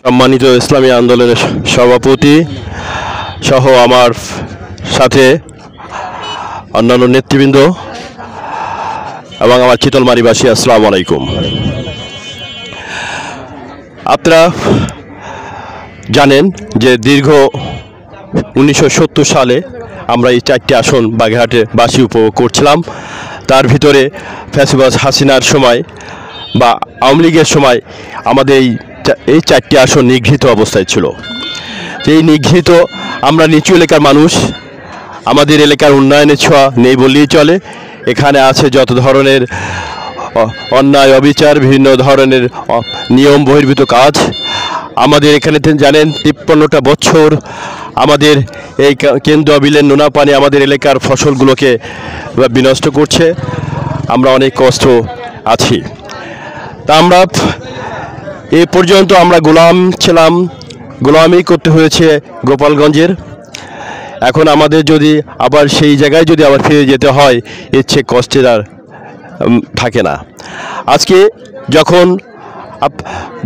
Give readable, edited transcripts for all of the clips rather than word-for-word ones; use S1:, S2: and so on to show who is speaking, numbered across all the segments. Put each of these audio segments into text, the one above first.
S1: সম্মানিত ইসলামী আন্দোলনের সভাপতি সহ আমার সাথে অন্যান্য নেতৃবৃন্দ এবং আমার চিতলমারীবাসী, আসসালামু আলাইকুম। আপনারা জানেন যে দীর্ঘ 1970 সালে আমরা এই 4টি আসন বাগেরহাটে বাসী উপভোগ করছিলাম। তার ভিতরে ফ্যাসিবাদ হাসিনার সময় বা আওয়ামী লীগের সময় আমাদের এই 4টি আসন নিগৃহীত অবস্থায় ছিল। এই নিগৃহীত আমরা নিচু এলাকার মানুষ, আমাদের এলাকার উন্নয়নের ছোঁয়া নেই বললেই চলে। এখানে আছে যত ধরনের অন্যায় অবিচার, বিভিন্ন ধরনের নিয়ম বহির্ভূত কাজ। আমাদের এখানে জানেন 53টা বছর আমাদের এই কেন্দ্র বিলের নোনা পানি আমাদের এলাকার ফসলগুলোকে বিনষ্ট করছে। আমরা অনেক কষ্ট আছি। তা আমরা এ পর্যন্ত আমরা গোলাম ছিলাম, গোলামি করতে হয়েছে গোপালগঞ্জের। এখন আমাদের যদি আবার সেই জায়গায় যদি আবার ফিরে যেতে হয়, এর চেয়ে কষ্টের আর থাকে না। আজকে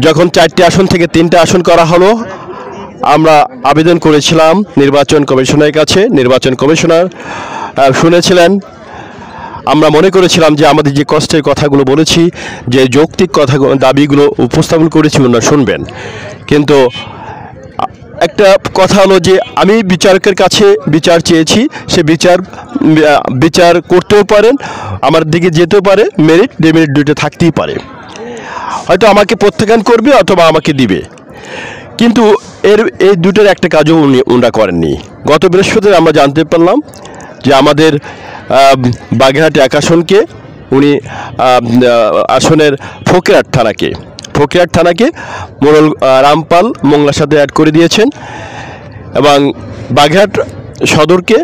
S1: যখন 4টি আসন থেকে 3টা আসন করা হলো, আমরা আবেদন করেছিলাম নির্বাচন কমিশনের কাছে। নির্বাচন কমিশনার শুনেছিলেন। আমরা মনে করেছিলাম যে আমাদের যে কষ্টের কথাগুলো বলেছি, যে যৌক্তিক দাবিগুলো উপস্থাপন করেছি, ওনারা শুনবেন। কিন্তু একটা কথা হলো যে আমি বিচারকের কাছে বিচার চেয়েছি, সে বিচার করতেও পারেন, আমার দিকে যেতেও পারে, মেরিট ডিমেরিট দুটো থাকতেই পারে। হয়তো আমাকে প্রত্যাখ্যান করবে অথবা আমাকে দিবে, কিন্তু এই দুটোর একটা কাজও ওনারা করেননি। গত বৃহস্পতিবার আমরা জানতে পারলাম যে আমাদের বাগেরহাট 1 আসনকে উনি আসনের ফকিরহাট থানাকে মোড়ল রামপাল মোংলার সাথে অ্যাড করে দিয়েছেন, এবং বাগেরহাট সদরকে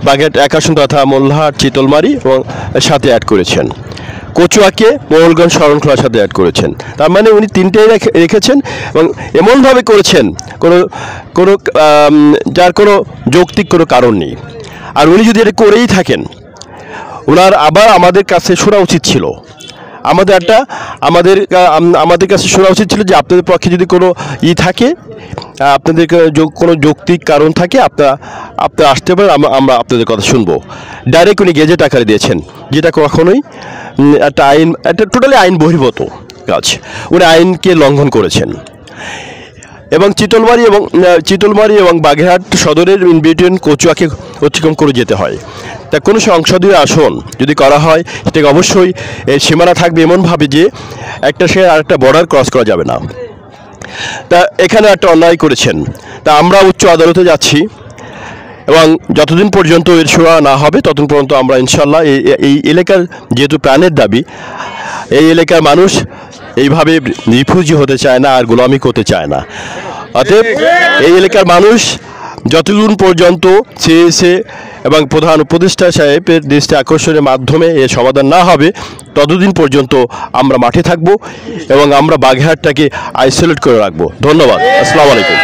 S1: বাগেরহাট 1 আসন তথা মোল্লাহাট চিতলমারী এবং সাথে অ্যাড করেছেন। কচুয়াকে মোড়লগঞ্জ শরণখোলার সাথে অ্যাড করেছেন। তার মানে উনি 3টেই রেখেছেন এবং এমনভাবে করেছেন যার কোনো যৌক্তিক কোনো কারণ নেই। আর উনি যদি এটা করেই থাকেন, ওনার আবার আমাদের কাছে শোনা উচিত ছিল, আমাদের কাছে শোনা উচিত ছিল যে আপনাদের পক্ষে যদি কোনো থাকে, আপনাদের কোনো যৌক্তিক কারণ থাকে, আপনারা আসতে পারেন, আমরা আপনাদের কথা শুনবো। ডাইরেক্ট উনি গেজেট আকারে দিয়েছেন, যেটা কখনোই একটা টোটালি আইন বহির্ভূত কাজ। উনি আইনকে লঙ্ঘন করেছেন। এবং চিতলমারী এবং বাগেরহাট সদরের ইন বিটুইন কচুয়াকে অতিক্রম করে যেতে হয়। তা কোনো সংসদীয় আসন যদি করা হয়, সেটাকে অবশ্যই এর সীমানা থাকবে এমনভাবে যে একটা সে আরেকটা বর্ডার ক্রস করা যাবে না। তা এখানে একটা অন্যায় করেছেন। তা আমরা উচ্চ আদালতে যাচ্ছি, এবং যতদিন পর্যন্ত এর শুনানি না হবে ততদিন পর্যন্ত আমরা ইনশাল্লাহ এই এলাকার, যেহেতু প্রাণের দাবি, এই এলাকার মানুষ এইভাবে রিফিউজি হতে চায় না, আর গোলামি করতে চায় না। অতএব এই এলাকার মানুষ যতদিন পর্যন্ত চেয়েছে এবং প্রধান উপদেষ্টা সাহেবের দৃষ্টি আকর্ষণের মাধ্যমে এর সমাধান না হবে, ততদিন পর্যন্ত আমরা মাঠে থাকব এবং আমরা বাগেরহাটটাকে আইসোলেট করে রাখবো। ধন্যবাদ। আসসালামু আলাইকুম।